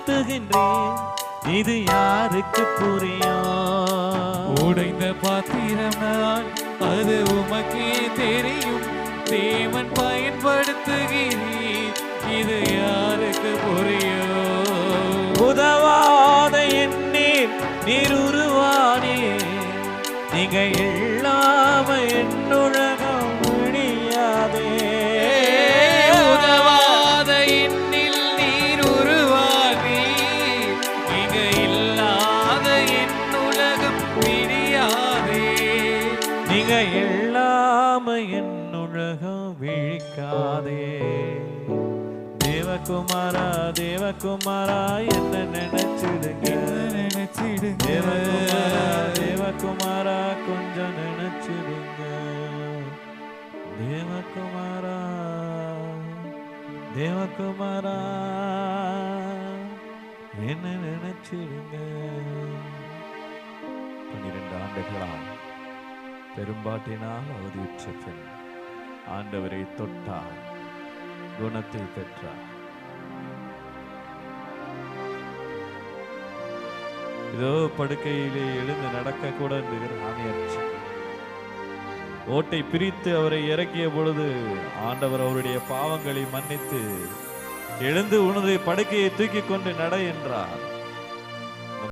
பயன்படுத்துகின்றேன், இது யாருக்கு புரியும்? உடைந்த பாத்திரம் நான், அது உமக்கே தெரியும். தேவன் பயன்படுத்துகிறேன், இது யாருக்கு புரியும்? உதவாத எண்ணீர் நீர் உருவானே, நீங்க இல்லாம என்னுலகம் விடியாதே. உதவாத எண்ணில் நீர் உருவாகி, நீங்க இல்லாத என் உலகம் விடியாதே. நீங்க இல்லாம என்னுலகம் விழிக்காதே. தேவகுமாரா தேவகுமாரா என்ன நினைச்சிடுங்க, தேவகுமாரா தேவகுமாரா கொஞ்சம் நினைச்சிடுங்க. தேவகுமாரா தேவகுமாரா என்ன நினைச்சிடுங்க. 12 ஆண்டுகளால் பெரும்பாட்டினால் அவதியுற்ற பெண் ஆண்டவரை தொட்டார், குணத்தை பெற்றார். இதோ படுக்கையிலே எழுந்து நடக்க கூட ஆணையற்ற ஓட்டை பிரித்து அவரை இறக்கிய பொழுது ஆண்டவர் அவருடைய பாவங்களை மன்னித்து எழுந்து உனது படுக்கையை தூக்கி கொண்டு நட என்றார்.